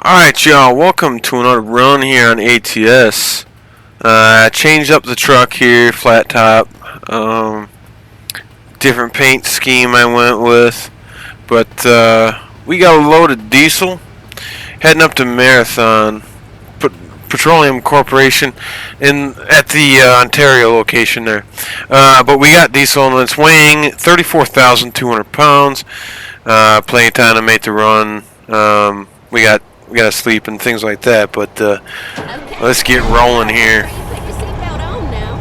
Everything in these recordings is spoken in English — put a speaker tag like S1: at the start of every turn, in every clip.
S1: Alright y'all, welcome to another run here on ATS. I changed up the truck here, flat top. Different paint scheme I went with. But we got a load of diesel heading up to Marathon Petroleum Corporation at the Ontario location there. But we got diesel and it's weighing 34,200 pounds. Plenty of time to make the run. We gotta sleep and things like that, but okay. Let's get rolling here.
S2: Put your seatbelt on now.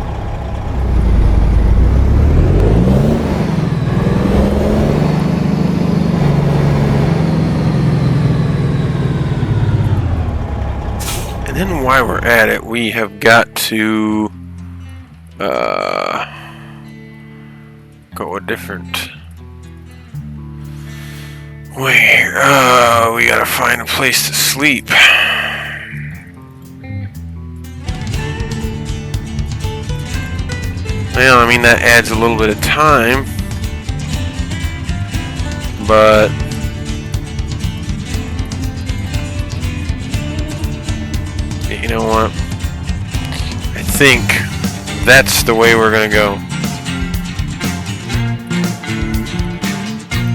S1: And then while we're at it, we have got to go a different way. We gotta find a place to sleep. Well, I mean, that adds a little bit of time, but you know what? I think that's the way we're gonna go.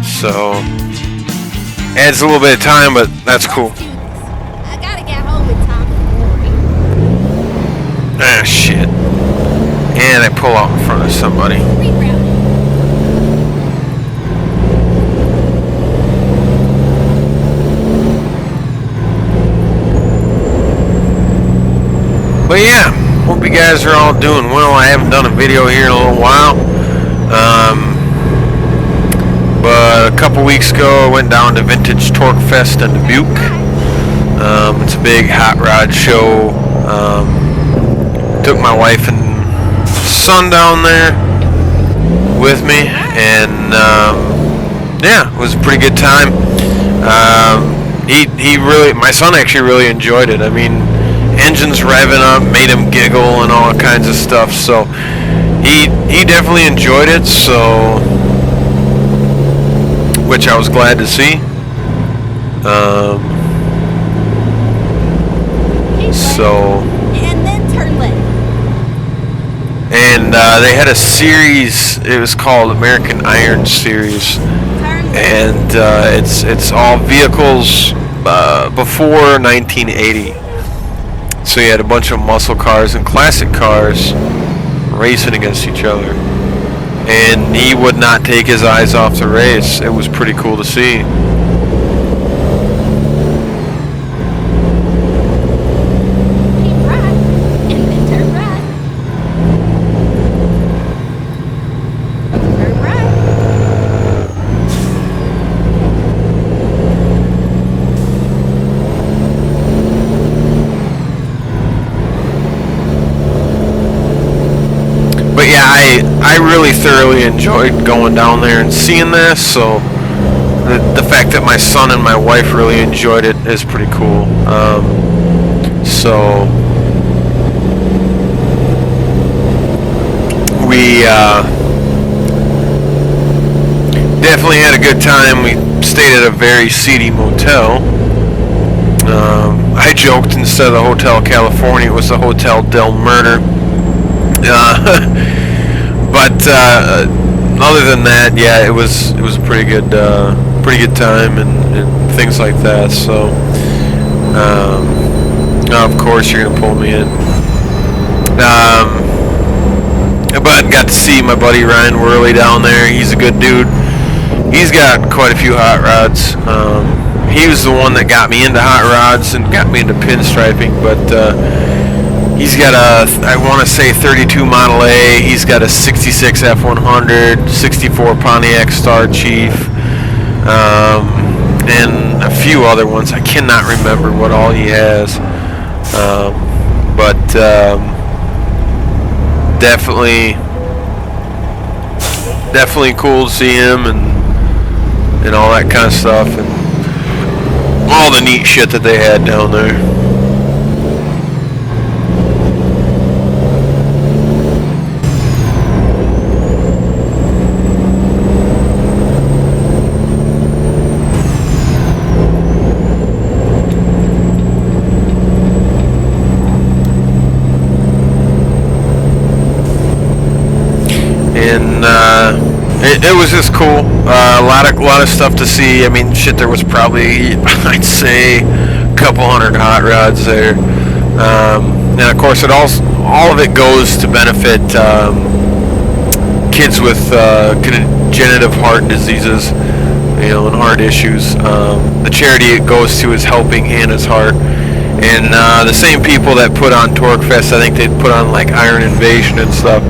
S1: So adds a little bit of time, but that's cool.
S2: I gotta get home in time for 40.
S1: Ah, shit. And I pull out in front of somebody. But yeah, hope you guys are all doing well. I haven't done a video here in a little while. But a couple weeks ago I went down to Vintage Torque Fest in Dubuque. It's a big hot rod show. Took my wife and son down there with me, and yeah, it was a pretty good time. My son actually really enjoyed it. I mean, engines revving up made him giggle and all kinds of stuff, so he definitely enjoyed it, so which I was glad to see.
S2: And then turn left.
S1: And they had a series. It was called American Iron Series, and it's all vehicles before 1980. So you had a bunch of muscle cars and classic cars racing against each other. And he would not take his eyes off the race. It was pretty cool to see.
S2: Keep right, and then turn right. Turn right.
S1: But yeah, I really thoroughly enjoyed going down there and seeing this, so the fact that my son and my wife really enjoyed it is pretty cool. So we definitely had a good time. We stayed at a very seedy motel. I joked, instead of the Hotel California, it was the Hotel Del Murder. But other than that, yeah, it was a pretty good time and things like that. So of course you're gonna pull me in. But got to see my buddy Ryan Worley down there. He's a good dude. He's got quite a few hot rods. He was the one that got me into hot rods and got me into pinstriping, but he's got a, I want to say 32 Model A. He's got a 66 F100, 64 Pontiac Star Chief, and a few other ones. I cannot remember what all he has, but definitely cool to see him and all that kind of stuff, and all the neat shit that they had down there. it was just cool. A lot of stuff to see. I mean, shit, there was probably, I'd say, a couple hundred hot rods there. And of course, all of it goes to benefit kids with congenital heart diseases, you know, and heart issues. The charity it goes to is Helping Hannah's Heart. And the same people that put on Torque Fest, I think they put on like Iron Invasion and stuff.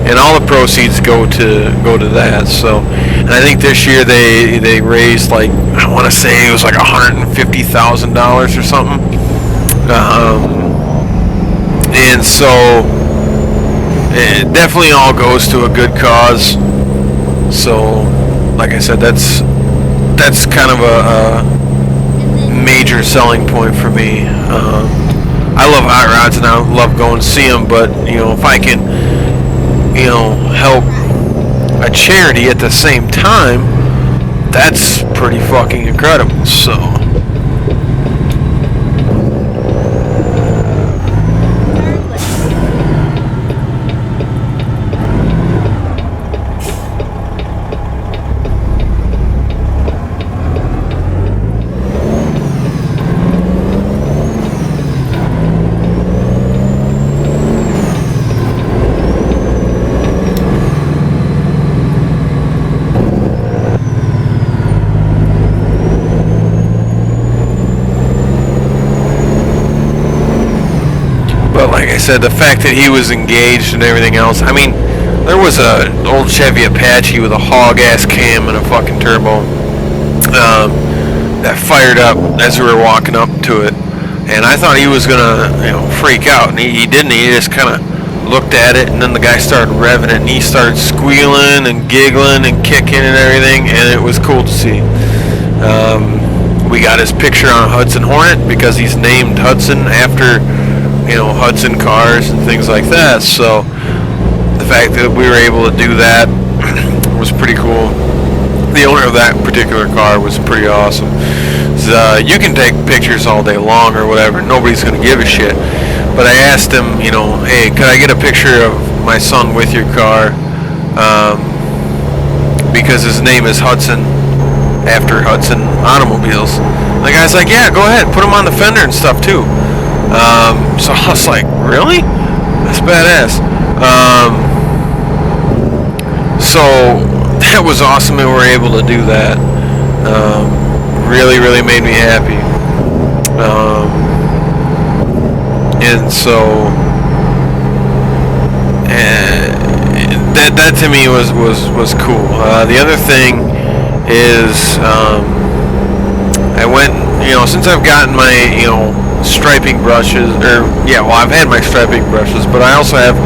S1: And all the proceeds go to that. So, and I think this year they raised, like, I want to say it was like $150,000 or something. And so it definitely all goes to a good cause. So, like I said, that's kind of a major selling point for me. I love hot rods and I love going to see them, but you know, if I can, you know, help a charity at the same time, that's pretty fucking incredible. So like I said, the fact that he was engaged and everything else. I mean, there was a old Chevy Apache with a hog ass cam and a fucking turbo that fired up as we were walking up to it, and I thought he was gonna, you know, freak out, and he didn't. He just kind of looked at it, and then the guy started revving it, and he started squealing and giggling and kicking and everything, and it was cool to see. We got his picture on a Hudson Hornet because he's named Hudson after, you know, Hudson cars and things like that. So the fact that we were able to do that was pretty cool. The owner of that particular car was pretty awesome. So, you can take pictures all day long or whatever, nobody's gonna give a shit. But I asked him, you know, hey, could I get a picture of my son with your car? Because his name is Hudson, after Hudson Automobiles. The guy's like, yeah, go ahead, put him on the fender and stuff too. So I was like, really? That's badass. So that was awesome that we were able to do that. Really, really made me happy. And so that to me was cool. The other thing is, I went, you know, since I've gotten my, you know, striping brushes, or yeah, well, I've had my striping brushes, but I also have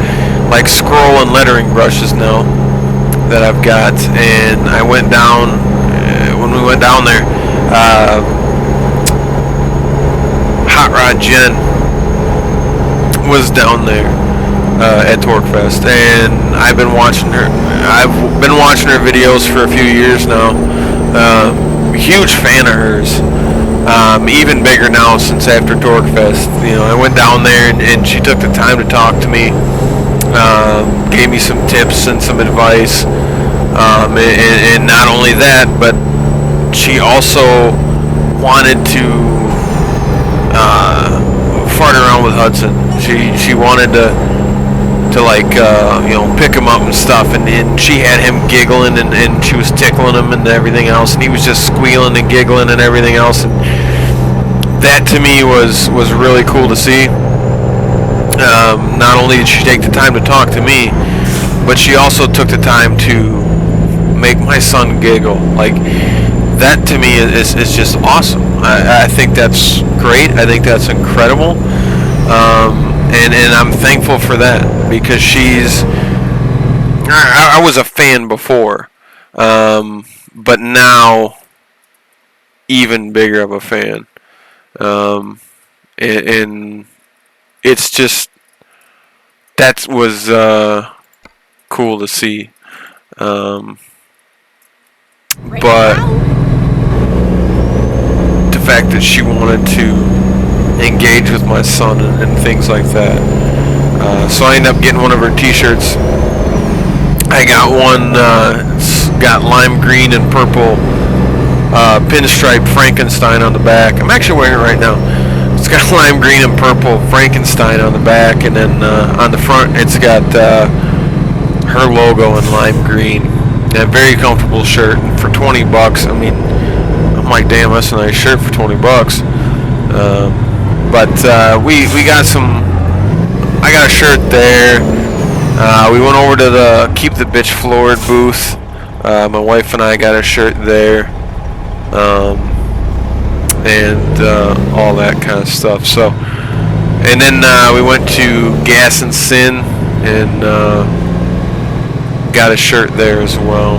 S1: like scroll and lettering brushes now that I've got. And I went down, when we went down there, Hot Rod Jen was down there at Torque Fest, and I've been watching her videos for a few years now. Huge fan of hers. Even bigger now since after Torque Fest. You know, I went down there and she took the time to talk to me, gave me some tips and some advice, and not only that, but she also wanted to fart around with Hudson. She wanted to like, you know, pick him up and stuff, and she had him giggling, and she was tickling him and everything else, and he was just squealing and giggling and everything else, and that to me was really cool to see. Not only did she take the time to talk to me, but she also took the time to make my son giggle. Like, that to me is just awesome. I think that's great. I think that's incredible. And I'm thankful for that, because I was a fan before, but now even bigger of a fan. And it's just, that was cool to see. But the fact that she wanted to engage with my son and things like that. So I ended up getting one of her t-shirts. I got one got lime green and purple pinstripe Frankenstein on the back. I'm actually wearing it right now. It's got lime green and purple Frankenstein on the back, and then on the front it's got her logo in lime green. And a very comfortable shirt, and for 20 bucks, I mean, I'm like, damn, that's a nice shirt for 20 bucks. But we got some. I got a shirt there. We went over to the Keep the Bitch Floored booth. My wife and I got a shirt there, and all that kind of stuff. So, and then we went to Gas and Sin and got a shirt there as well.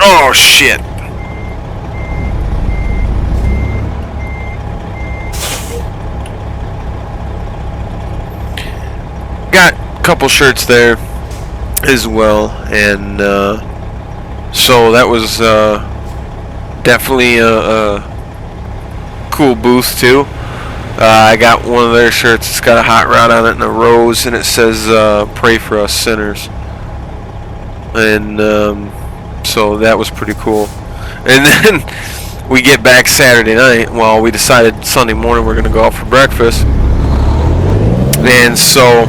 S1: Oh shit! Got a couple shirts there as well, and so that was definitely a cool booth too. I got one of their shirts. It's got a hot rod on it and a rose, and it says "Pray for us sinners." And so that was pretty cool. And then we get back Saturday night. Well, we decided Sunday morning we're gonna go out for breakfast, and so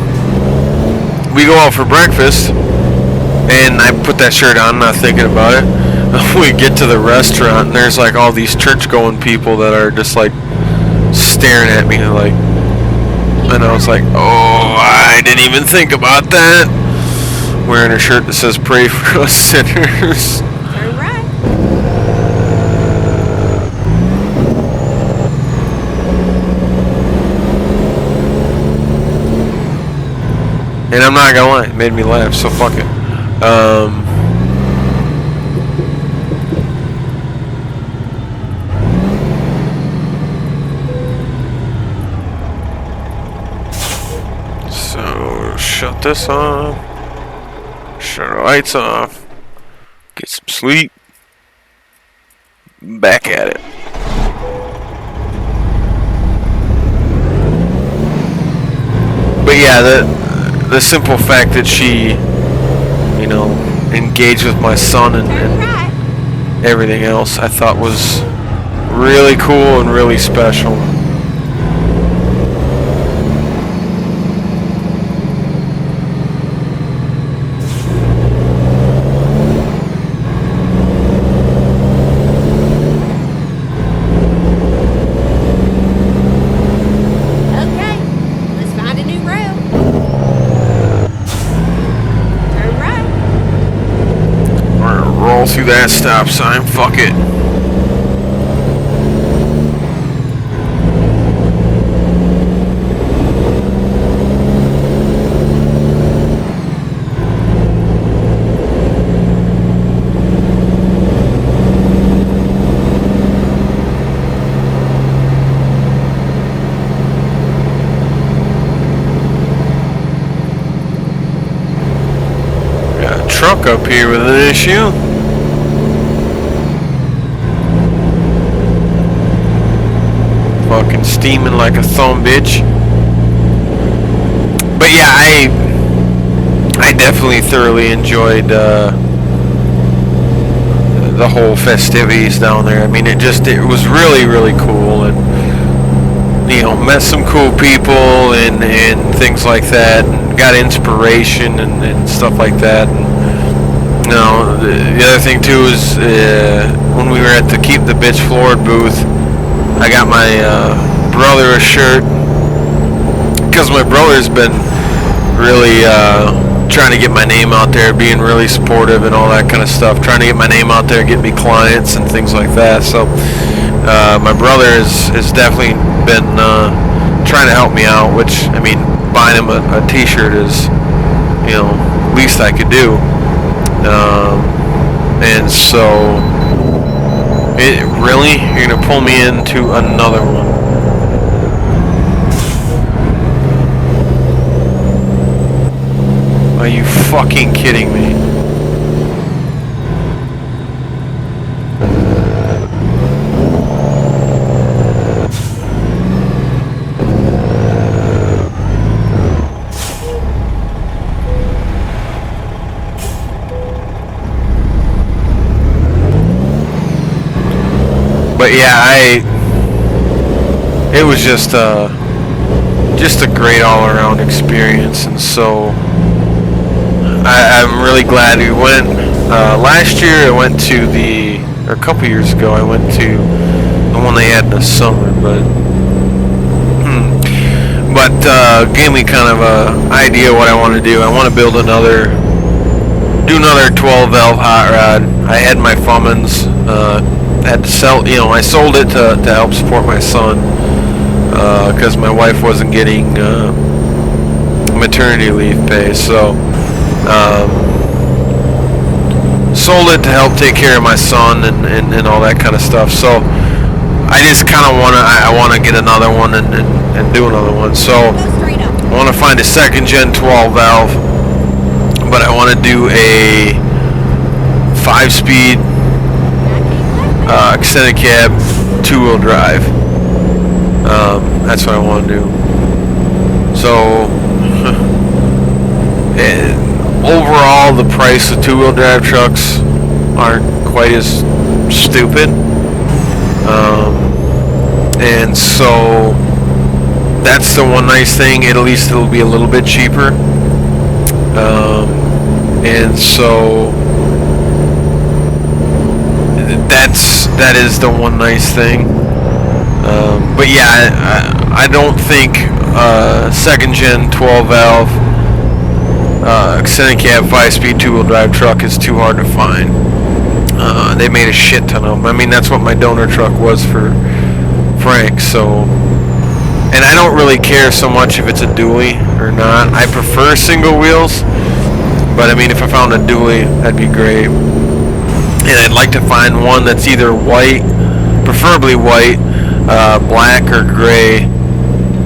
S1: we go out for breakfast, and I put that shirt on, not thinking about it. We get to the restaurant, and there's like all these church-going people that are just like staring at me, like, and I was like, oh, I didn't even think about that. Wearing a shirt that says "Pray for us sinners."
S2: Turn right.
S1: And I'm not gonna lie, it made me laugh, so fuck it. So shut this off. Shut the lights off. Get some sleep. Back at it. But yeah, the simple fact that she, you know, engaged with my son and everything else, I thought was really cool and really special. Through that stop sign, fuck it. Got a truck up here with an issue. Fucking steaming like a thumb bitch. But yeah, I definitely thoroughly enjoyed the whole festivities down there. I mean, it was really, really cool, and you know, met some cool people and things like that, and got inspiration and stuff like that. And you know, the other thing too is when we were at the Keep the Bitch Floored booth, I got my brother a shirt, because my brother's been really trying to get my name out there, being really supportive and all that kind of stuff, trying to get my name out there, get me clients and things like that. So my brother has definitely been trying to help me out, which, I mean, buying him a t-shirt is, you know, least I could do. And so really, you're gonna pull me into another one? Are you fucking kidding me? But yeah, it was just a great all-around experience, and so I'm really glad we went. Last year I went to or a couple years ago I went to the one they had in the summer, but gave me kind of a idea what I want to do. I want to do another 12 valve hot rod. I had my Cummins, had to sell, I sold it to help support my son, because my wife wasn't getting maternity leave pay, so sold it to help take care of my son and all that kind of stuff. So I just kind of want to get another one and do another one. So I want to find a second gen 12 valve, but I want to do a 5-speed extended cab 2-wheel drive. That's what I want to do. So overall, the price of 2-wheel drive trucks aren't quite as stupid. And so that's the one nice thing. At least it'll be a little bit cheaper. And so that is the one nice thing. But yeah, I don't think second gen 12 valve extended cab 5-speed 2-wheel drive truck is too hard to find. They made a shit ton of them. I mean, that's what my donor truck was for Frank. So, and I don't really care so much if it's a dually or not. I prefer single wheels, but I mean, if I found a dually, that'd be great. And I'd like to find one that's either white, preferably white, black or gray,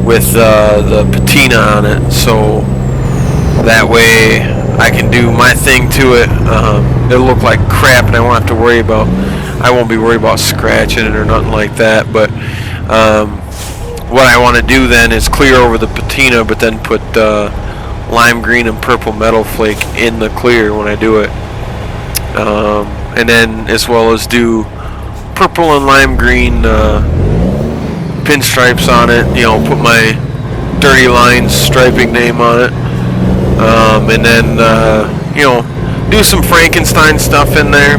S1: with the patina on it, so that way I can do my thing to it. It'll look like crap, and I won't be worried about scratching it or nothing like that. But what I want to do then is clear over the patina, but then put lime green and purple metal flake in the clear when I do it, and then as well as do purple and lime green pinstripes on it. Put my Dirty Lines striping name on it, and then do some Frankenstein stuff in there,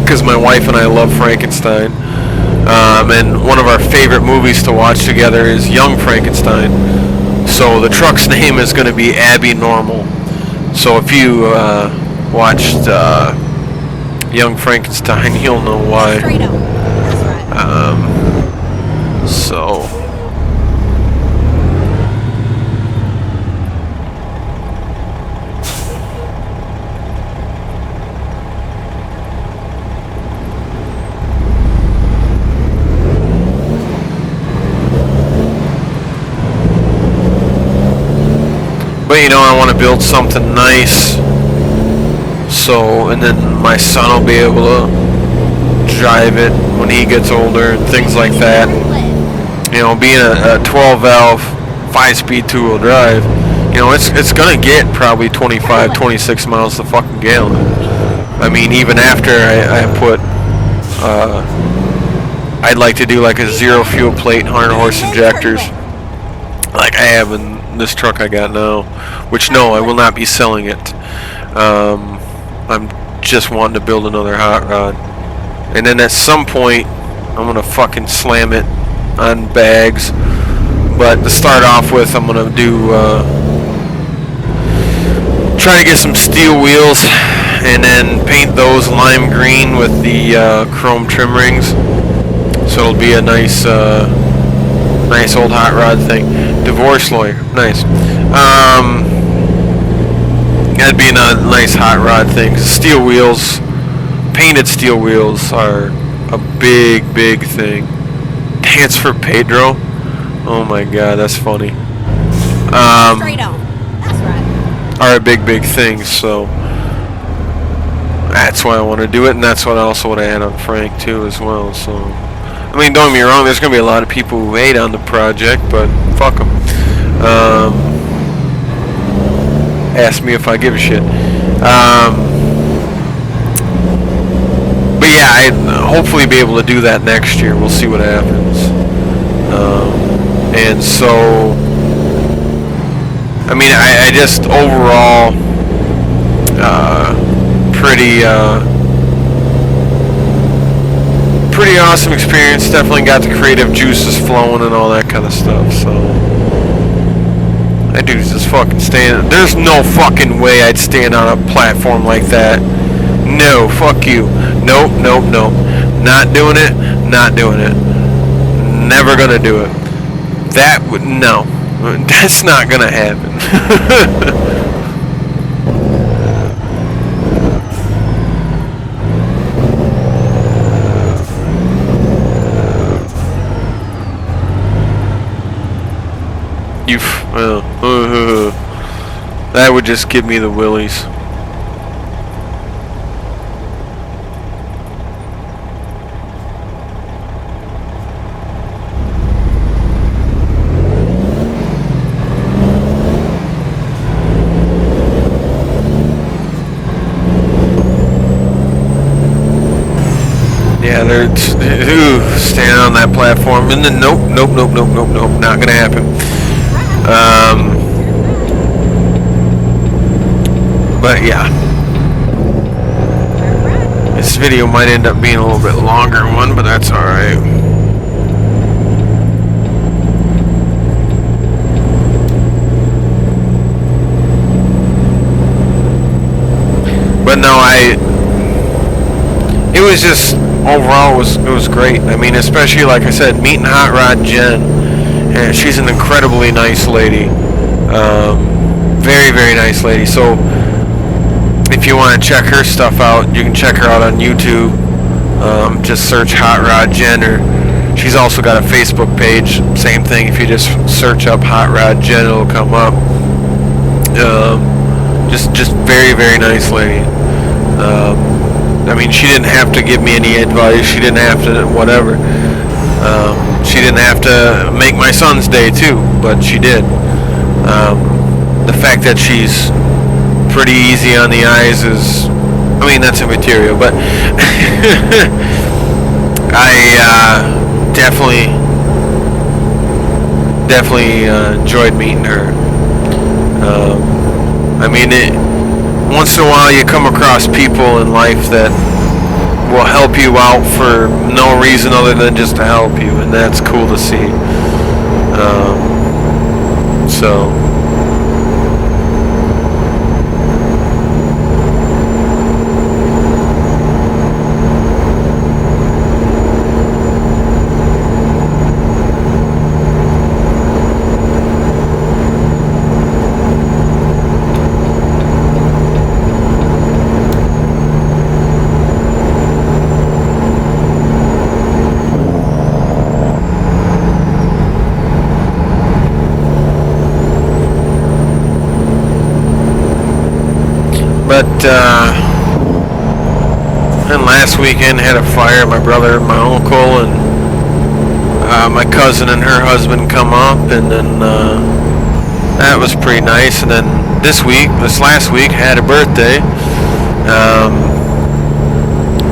S1: because my wife and I love Frankenstein, and one of our favorite movies to watch together is Young Frankenstein. So the truck's name is going to be Abby Normal. So if you watched Young Frankenstein, you'll know why.
S2: Straight up. That's right.
S1: So but I want to build something nice, so, and then my son will be able to drive it when he gets older and things like that. Being a 12 valve 5-speed 2-wheel drive, it's gonna get probably 25, 26 miles to fucking gallon. I mean, even after I put I'd like to do like a 0 fuel plate 100 horse injectors like I have in this truck I got now, which no, I will not be selling it. I'm just wanting to build another hot rod, and then at some point I'm gonna fucking slam it on bags. But to start off with, I'm gonna do try to get some steel wheels and then paint those lime green with the chrome trim rings, so it'll be a nice nice old hot rod thing. Divorce lawyer, nice. That'd be a nice hot rod thing. Steel wheels, painted steel wheels are a big thing. Dance for Pedro. Oh my god, that's funny.
S2: Straight on. That's right.
S1: Are a big thing, so that's why I want to do it, and that's what I had on Frank too as well. So I mean, don't get me wrong, there's gonna be a lot of people who hate on the project, but fuck them. Ask me if I give a shit. But yeah, I hopefully be able to do that next year. We'll see what happens. And so, I mean, I just overall pretty awesome experience. Definitely got the creative juices flowing and all that kind of stuff. So that dude's just fucking standing. There's no fucking way I'd stand on a platform like that. No, fuck you. Nope, nope, nope. Not doing it. Not doing it. Never gonna do it. That would no. That's not gonna happen. That would just give me the willies. Yeah, they're standing on that platform, and then nope, nope, nope, nope, nope, nope, not gonna happen. But yeah, this video might end up being a little bit longer one, but that's all right. But no, it was just overall it was great. I mean, especially like I said, meeting Hot Rod Jen, and she's an incredibly nice lady, very very nice lady. So if you want to check her stuff out, you can check her out on YouTube. Just search Hot Rod Jen, or she's also got a Facebook page. Same thing. If you just search up Hot Rod Jen, it'll come up. Just very very nice lady. I mean, she didn't have to give me any advice. She didn't have to whatever. She didn't have to make my son's day too, but she did. The fact that she's pretty easy on the eyes is, I mean, that's immaterial, but I definitely enjoyed meeting her. I mean, once in a while you come across people in life that will help you out for no reason other than just to help you, and that's cool to see. So and last weekend had a fire. My brother and my uncle and my cousin and her husband come up, and then that was pretty nice. And then this last week, had a birthday.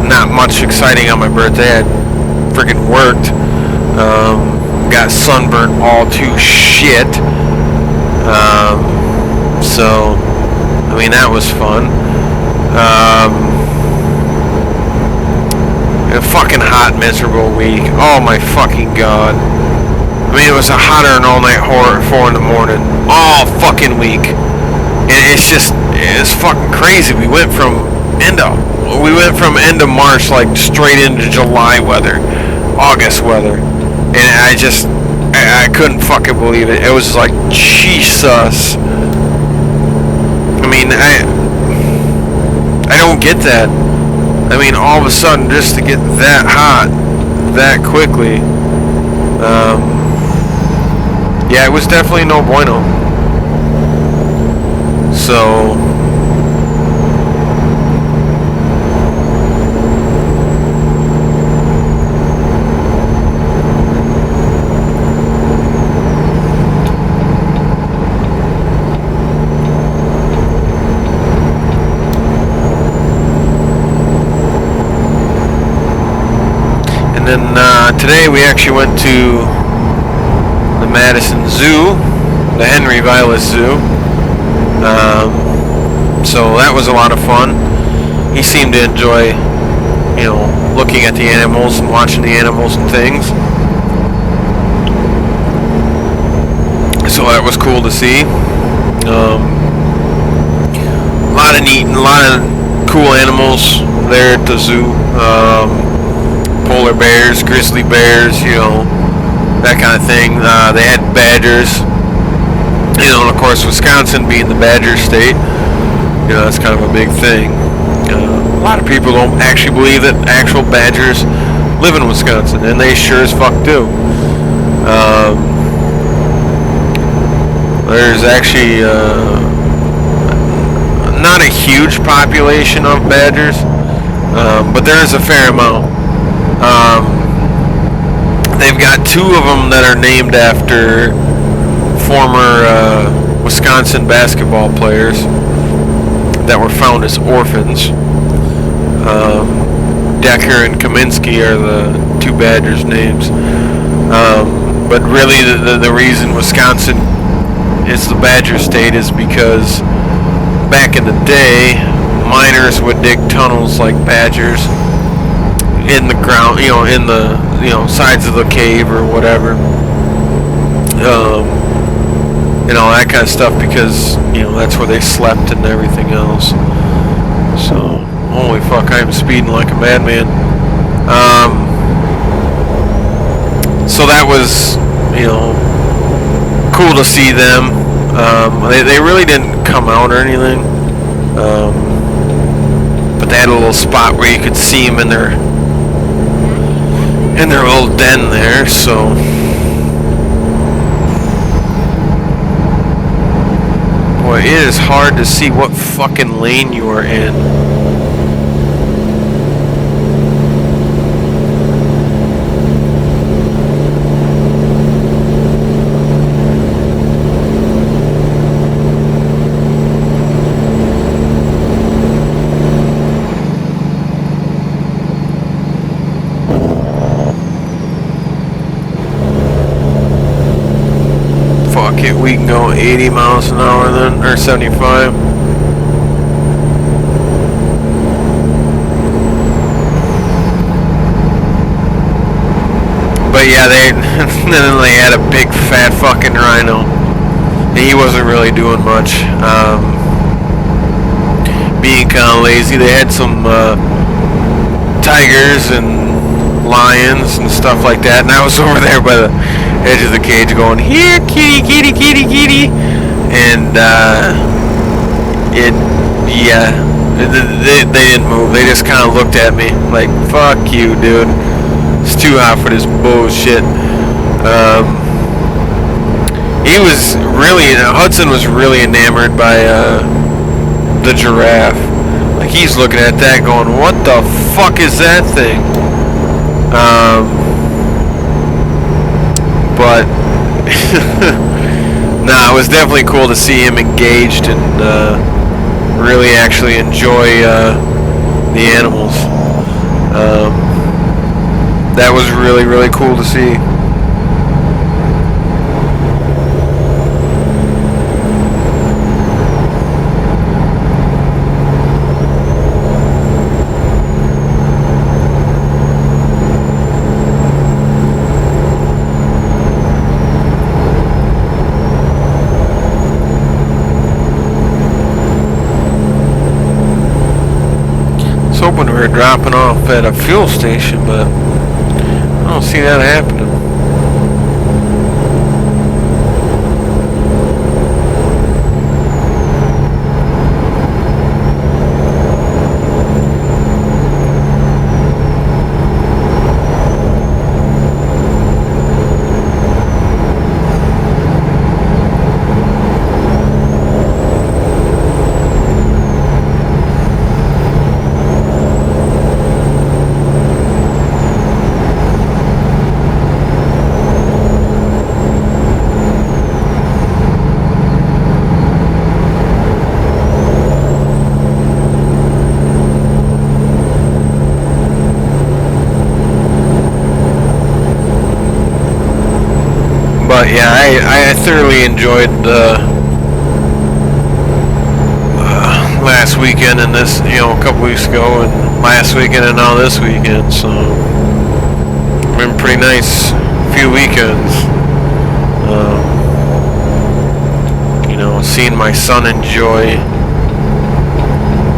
S1: Not much exciting on my birthday. I freaking worked. Got sunburned all to shit. So I mean, that was fun. A fucking hot, miserable week. Oh my fucking god. I mean, it was hotter than all night horror at 4 in the morning. All fucking week. And it's fucking crazy. We went from end of March, like, straight into July weather. August weather. And I couldn't fucking believe it. It was like, Jesus. I mean, I don't get that. I mean, all of a sudden, just to get that hot, that quickly, yeah, it was definitely no bueno. So, then today we actually went to the Madison Zoo, the Henry Vilas Zoo. So that was a lot of fun. He seemed to enjoy, you know, looking at the animals and watching the animals and things. So that was cool to see. A lot of neat and a lot of cool animals there at the zoo. Polar bears, grizzly bears, you know, that kind of thing. They had badgers. You know, and of course, Wisconsin being the badger state, you know, that's kind of a big thing. A lot of people don't actually believe that actual badgers live in Wisconsin, and they sure as fuck do. There's actually not a huge population of badgers, but there is a fair amount. They've got 2 of them that are named after former Wisconsin basketball players that were found as orphans. Decker and Kaminsky are the 2 badgers' names. But really the reason Wisconsin is the badger state is because back in the day, miners would dig tunnels like badgers in the ground, you know, in the, you know, sides of the cave or whatever. And all that kind of stuff because, you know, that's where they slept and everything else. So, holy fuck, I'm speeding like a madman. So that was, you know, cool to see them. They really didn't come out or anything. But they had a little spot where you could see them in their little den there, so. Boy, it is hard to see what fucking lane you are in. Fuck it, we can go 80 miles an hour then, or 75. But yeah, then they had a big fat fucking rhino. And he wasn't really doing much. Being kind of lazy. They had some tigers and lions and stuff like that. And I was over there by the edge of the cage going, "Here, kitty, kitty, kitty, kitty." And they didn't move. They just kind of looked at me like, "Fuck you, dude. It's too hot for this bullshit." Hudson was really enamored by the giraffe. Like, he's looking at that going, "What the fuck is that thing?" But nah, it was definitely cool to see him engaged and really actually enjoy the animals. That was really, really cool to see. Hoping we were dropping off at a fuel station, but I don't see that happening. But yeah, I thoroughly enjoyed last weekend and this, you know, a couple weeks ago, and last weekend and now this weekend. So been pretty nice few weekends. You know, seeing my son enjoy,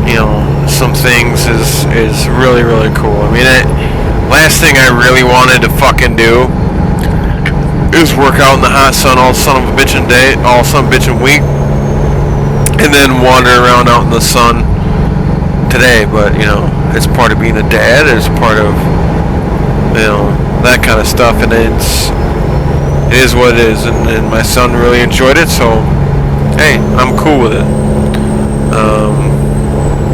S1: you know, some things is really, really cool. I mean, last thing I really wanted to fucking do is work out in the hot sun all son of a bitchin' day, all son of a bitchin' week, and then wander around out in the sun today. But you know, it's part of being a dad. It's part of, you know, that kind of stuff, and it is what it is. And my son really enjoyed it, so hey, I'm cool with it.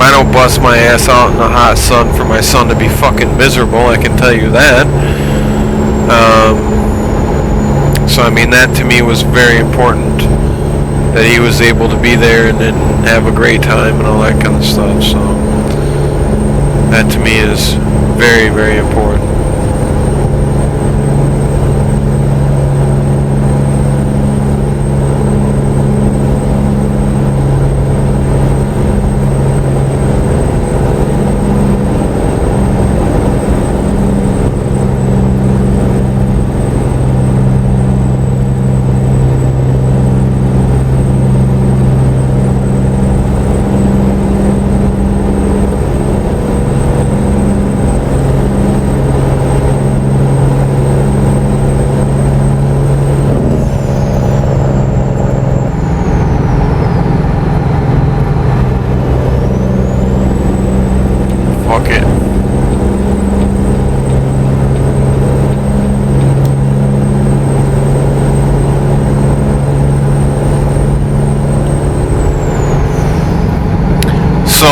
S1: I don't bust my ass out in the hot sun for my son to be fucking miserable, I can tell you that. So I mean, that to me was very important, that he was able to be there and have a great time and all that kind of stuff. So that to me is very, very important. So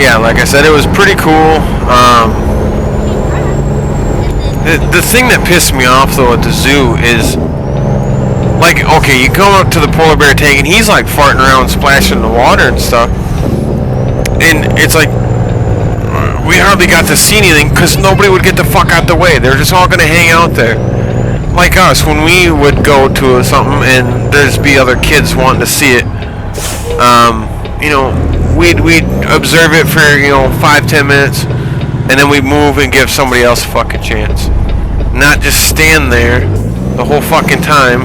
S1: yeah, like I said, it was pretty cool. The thing that pissed me off though at the zoo is, like, okay, you come up to the polar bear tank and he's like farting around, splashing in the water and stuff, and it's like we hardly got to see anything because nobody would get the fuck out the way. They're just all gonna hang out there. Like us, when we would go to something and there's be other kids wanting to see it, you know, we'd observe it for, you know, 5-10 minutes, and then we'd move and give somebody else a fucking chance. Not just stand there the whole fucking time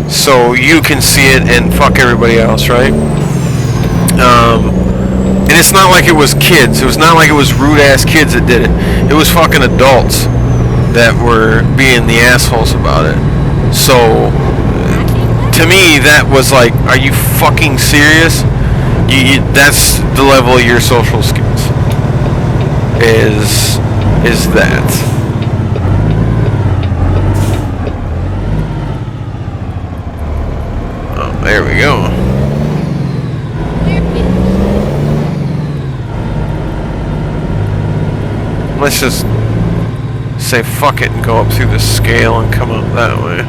S1: so you can see it and fuck everybody else, right? And it's not like it was kids. It was not like it was rude ass kids that did it. It was fucking adults that were being the assholes about it. So to me, that was like, are you fucking serious? That's the level of your social skills. Is that? Oh, there we go. Let's just say fuck it and go up through the scale and come up that way.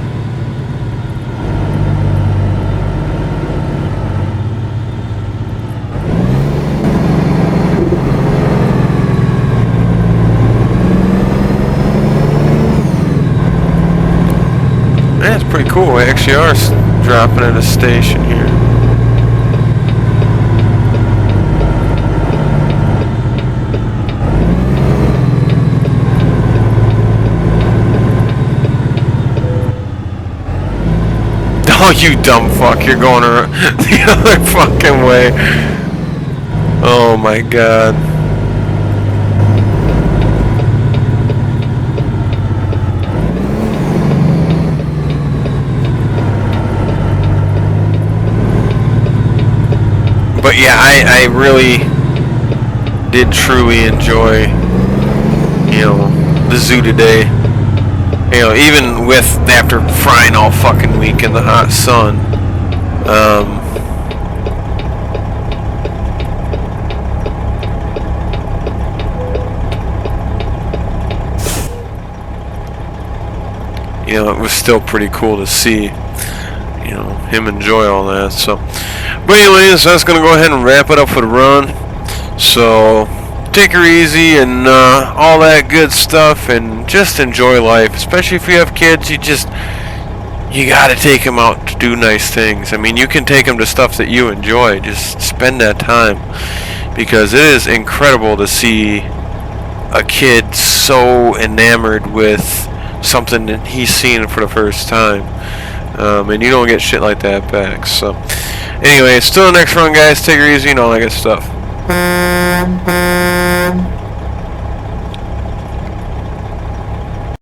S1: That's pretty cool. We actually are dropping at a station here. Oh, you dumb fuck. You're going around the other fucking way. Oh my god. But yeah, I really did truly enjoy, you know, the zoo today. You know, even with after frying all fucking week in the hot sun, you know, it was still pretty cool to see, you know, him enjoy all that. So, but anyways, that's gonna go ahead and wrap it up for the run. So take her easy and all that good stuff, and just enjoy life. Especially if you have kids, you you gotta take them out to do nice things. I mean, you can take them to stuff that you enjoy. Just spend that time, because it is incredible to see a kid so enamored with something that he's seen for the first time. And you don't get shit like that back. So, anyway, still the next run, guys. Take it easy and all that good stuff.